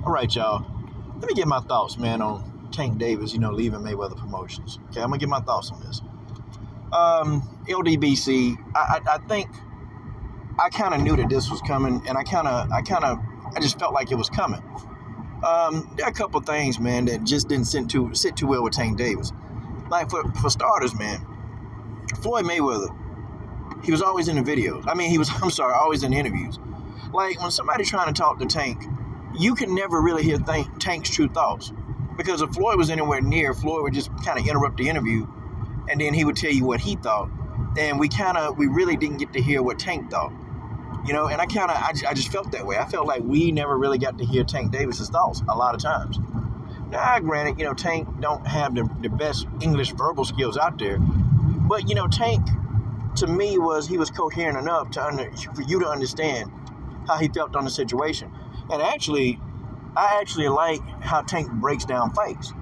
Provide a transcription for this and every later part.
All right, y'all. Let me get my thoughts, man, on Tank Davis, leaving Mayweather Promotions. Okay, I'm gonna get my thoughts on this. LDBC, I think I kind of knew that this was coming, and I just felt like it was coming. There are a couple things, man, that just didn't sit too well with Tank Davis. Like for starters, man, Floyd Mayweather, he was always in the videos. Always in the interviews. Like when somebody's trying to talk to Tank, you can never really hear Tank's true thoughts. Because if Floyd was anywhere near, Floyd would just kind of interrupt the interview, and then he would tell you what he thought. And we really didn't get to hear what Tank thought. And I just felt that way. I felt like we never really got to hear Tank Davis's thoughts a lot of times. Now, granted, Tank don't have the best English verbal skills out there, but Tank, to me, he was coherent enough for you to understand how he felt on the situation. And I actually like how Tank breaks down fights,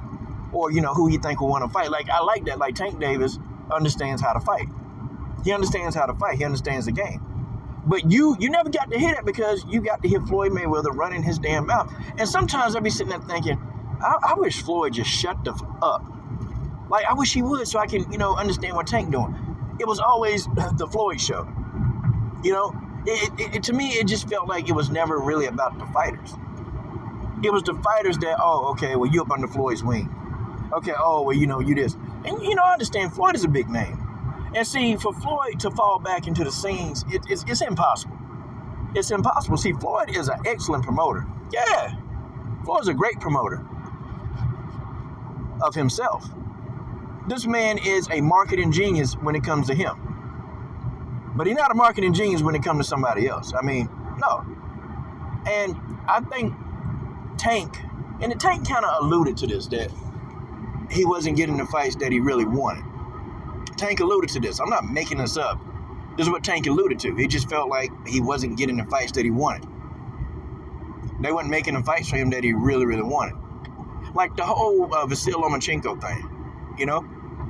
or who he think will want to fight. Like I like that. Like Tank Davis understands how to fight. He understands how to fight. He understands the game. But you never got to hear that because you got to hear Floyd Mayweather running his damn mouth. And sometimes I'd be sitting there thinking, I wish Floyd just shut the up. Like, I wish he would so I can, understand what Tank doing. It was always the Floyd show. To me, it just felt like it was never really about the fighters. It was the fighters that, you up under Floyd's wing. Okay, you this. And, I understand Floyd is a big name. And see, for Floyd to fall back into the scenes, it's impossible. It's impossible. See, Floyd is an excellent promoter. Yeah, Floyd's a great promoter of himself. This man is a marketing genius when it comes to him. But he's not a marketing genius when it comes to somebody else. No. And I think Tank kind of alluded to this, that he wasn't getting the fights that he really wanted. Tank alluded to this. I'm not making this up. This is what Tank alluded to. He just felt like he wasn't getting the fights that he wanted. They weren't making the fights for him that he really, really wanted. Like the whole Vasyl Lomachenko thing,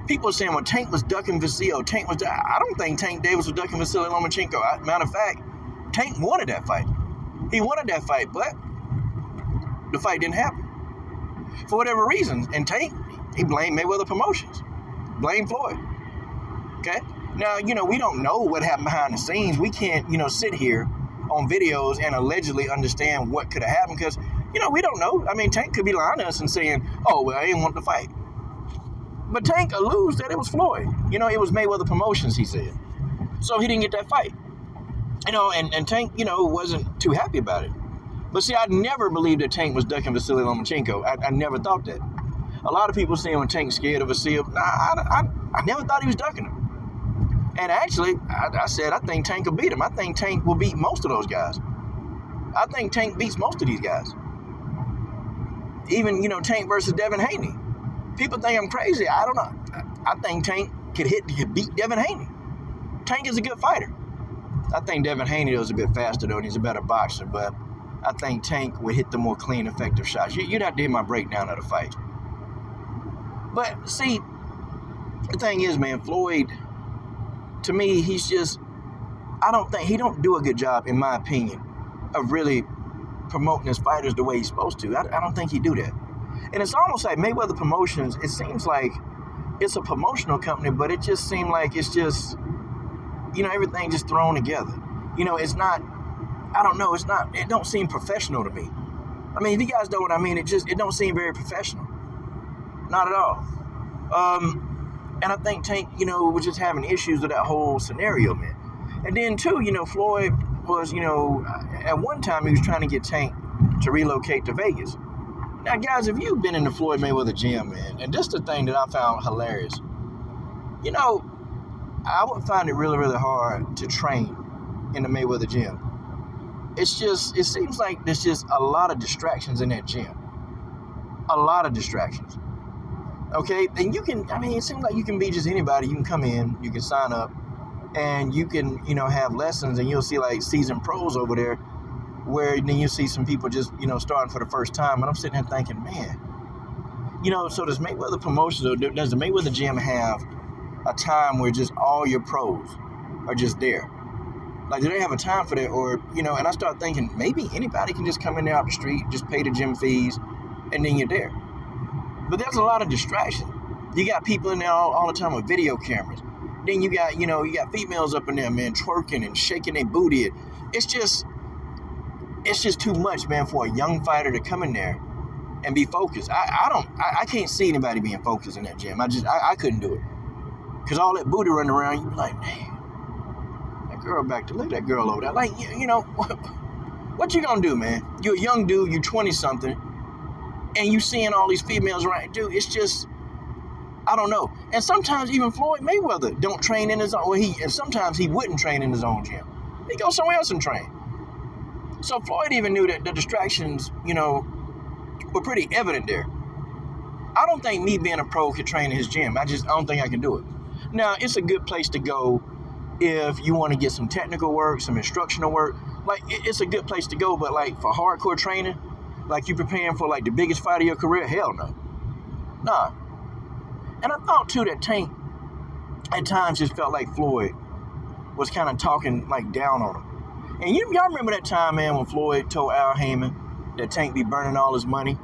People saying, well, Tank was ducking Vasyl. I don't think Tank Davis was ducking Vasyl Lomachenko. Matter of fact, Tank wanted that fight. He wanted that fight, but the fight didn't happen. For whatever reason. And Tank, he blamed Mayweather Promotions. Blamed Floyd. Okay? Now, we don't know what happened behind the scenes. We can't, sit here on videos and allegedly understand what could have happened because, we don't know. Tank could be lying to us and saying, I didn't want to fight. But Tank alludes that it was Floyd. It was Mayweather Promotions, he said. So he didn't get that fight. And Tank, wasn't too happy about it. But see, I never believed that Tank was ducking Vasyl Lomachenko. I never thought that. A lot of people saying when Tank's scared of Vasyl, I never thought he was ducking him. And actually, I said, I think Tank will beat him. I think Tank will beat most of those guys. I think Tank beats most of these guys. Even, Tank versus Devin Haney. People think I'm crazy. I don't know. I think Tank could beat Devin Haney. Tank is a good fighter. I think Devin Haney is a bit faster, though, and he's a better boxer. But I think Tank would hit the more clean, effective shots. You'd have to hear my breakdown of the fight. But, see, the thing is, man, Floyd, to me, he's just, he don't do a good job, in my opinion, of really promoting his fighters the way he's supposed to. I don't think he do that. And it's almost like Mayweather Promotions, it seems like it's a promotional company, but it just seems like it's just, everything just thrown together. It's not, it don't seem professional to me. If you guys know what I mean, it don't seem very professional. Not at all. And I think Tank, was just having issues with that whole scenario, man. And then, too, Floyd was, at one time he was trying to get Tank to relocate to Vegas. Now, guys, if you've been in the Floyd Mayweather gym, man, and this is the thing that I found hilarious, I would find it really, really hard to train in the Mayweather gym. It seems like there's just a lot of distractions in that gym. A lot of distractions. Okay, and you can, it seems like you can be just anybody. You can come in, you can sign up, and you can, have lessons, and you'll see like seasoned pros over there, where then you see some people just, starting for the first time, and I'm sitting there thinking, man, so does Mayweather Promotions, or does the Mayweather gym have a time where just all your pros are just there? Like, do they have a time for that? Or, and I start thinking maybe anybody can just come in there out the street, just pay the gym fees, and then you're there. But there's a lot of distraction. You got people in there all the time with video cameras. Then you got females up in there, man, twerking and shaking their booty. It's just too much, man, for a young fighter to come in there and be focused. I can't see anybody being focused in that gym. I couldn't do it. Because all that booty running around, you be like, man, that girl back there, look at that girl over there. Like, what you gonna do, man? You're a young dude, you 20-something, and you seeing all these females around. Dude, it's just, I don't know. And sometimes even Floyd Mayweather don't train in his own, sometimes he wouldn't train in his own gym. He goes somewhere else and train. So Floyd even knew that the distractions, were pretty evident there. I don't think me being a pro could train in his gym. I don't think I can do it. Now, it's a good place to go if you want to get some technical work, some instructional work. Like, it's a good place to go, but like for hardcore training, like you preparing for like the biggest fight of your career, hell no. Nah. And I thought too that Tank at times just felt like Floyd was kind of talking like down on him. And y'all remember that time, man, when Floyd told Al Heyman that Tank be burning all his money?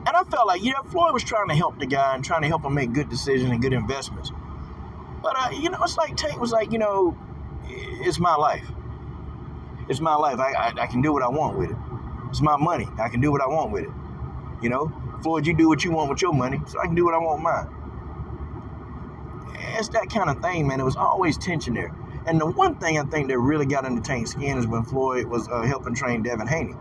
And I felt like, Floyd was trying to help the guy and trying to help him make good decisions and good investments. But, it's like Tank was like, it's my life. It's my life. I can do what I want with it. It's my money. I can do what I want with it. Floyd, you do what you want with your money, so I can do what I want with mine. It's that kind of thing, man. There was always tension there. And the one thing I think that really got under Tank's skin is when Floyd was helping train Devin Haney.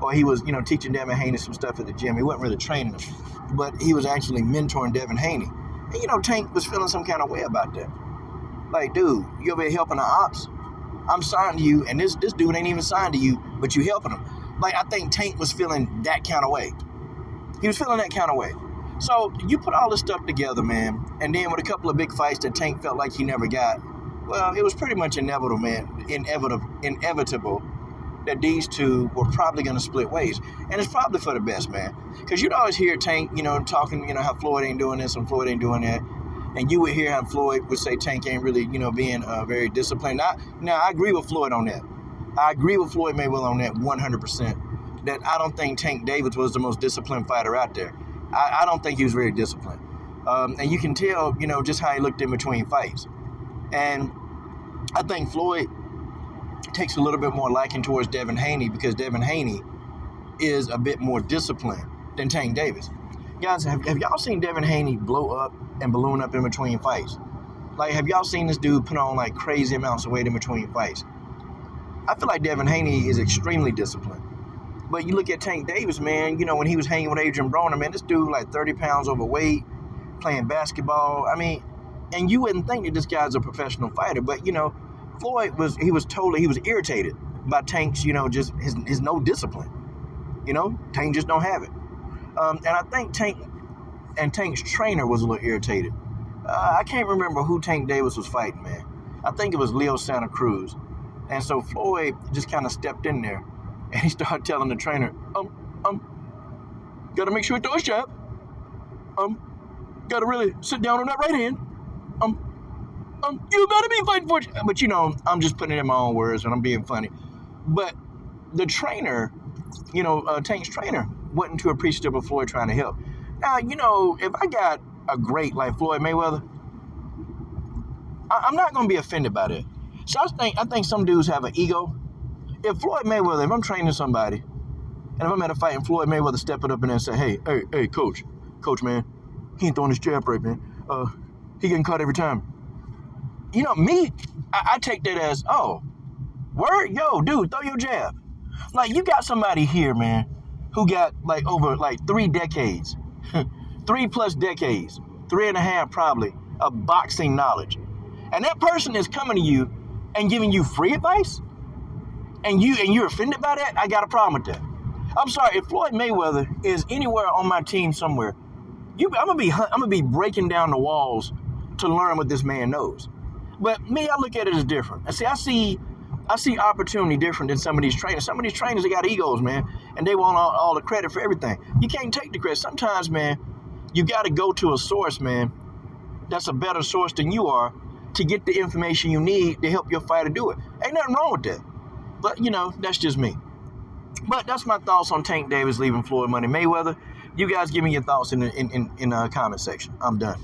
Or he was, teaching Devin Haney some stuff at the gym. He wasn't really training him, but he was actually mentoring Devin Haney. And, Tank was feeling some kind of way about that. Like, dude, you over here helping the ops? I'm signed to you, and this dude ain't even signed to you, but you helping him. Like, I think Tank was feeling that kind of way. He was feeling that kind of way. So you put all this stuff together, man, and then with a couple of big fights that Tank felt like he never got, well, it was pretty much inevitable, man, inevitable that these two were probably going to split ways. And it's probably for the best, man. Because you'd always hear Tank, talking, how Floyd ain't doing this and Floyd ain't doing that. And you would hear how Floyd would say Tank ain't really, being very disciplined. Now, I agree with Floyd on that. I agree with Floyd Mayweather on that 100%. That I don't think Tank Davis was the most disciplined fighter out there. I don't think he was very disciplined. And you can tell, just how he looked in between fights. And I think Floyd takes a little bit more liking towards Devin Haney because Devin Haney is a bit more disciplined than Tank Davis. Guys, have y'all seen Devin Haney blow up and balloon up in between fights? Like, have y'all seen this dude put on like crazy amounts of weight in between fights? I feel like Devin Haney is extremely disciplined. But you look at Tank Davis, man, when he was hanging with Adrian Broner, man, this dude like 30 pounds overweight, playing basketball. I mean, and you wouldn't think that this guy's a professional fighter, but, Floyd was irritated by Tank's, just his no discipline. Tank just don't have it. And I think Tank's trainer was a little irritated. I can't remember who Tank Davis was fighting, man. I think it was Leo Santa Cruz. And so Floyd just kind of stepped in there and he started telling the trainer, gotta make sure it throws jab. Gotta really sit down on that right hand. You gotta be fighting for it. But I'm just putting it in my own words and I'm being funny. But the trainer, Tank's trainer, wasn't too appreciative of Floyd trying to help. Now, if I got a great like Floyd Mayweather, I'm not gonna be offended by that. So I think some dudes have an ego. If Floyd Mayweather, if I'm training somebody, and if I'm at a fight and Floyd Mayweather stepping up in there and say, hey, coach, man, he ain't throwing his jab right, man. He getting caught every time. Me, I take that as, oh, word? Yo, dude, throw your jab. Like, you got somebody here, man, who got, like, over, like, 3 decades, 3+ decades, 3.5 probably, of boxing knowledge. And that person is coming to you and giving you free advice? And you're offended by that? I got a problem with that. I'm sorry, if Floyd Mayweather is anywhere on my team somewhere, I'm gonna be breaking down the walls to learn what this man knows. But me, I look at it as different. I see opportunity different than some of these trainers. Some of these trainers, they got egos, man, and they want all the credit for everything. You can't take the credit. Sometimes, man, you got to go to a source, man, that's a better source than you are, to get the information you need to help your fighter do it. Ain't nothing wrong with that. But, that's just me. But that's my thoughts on Tank Davis leaving Floyd Money Mayweather. You guys give me your thoughts in the comment section. I'm done.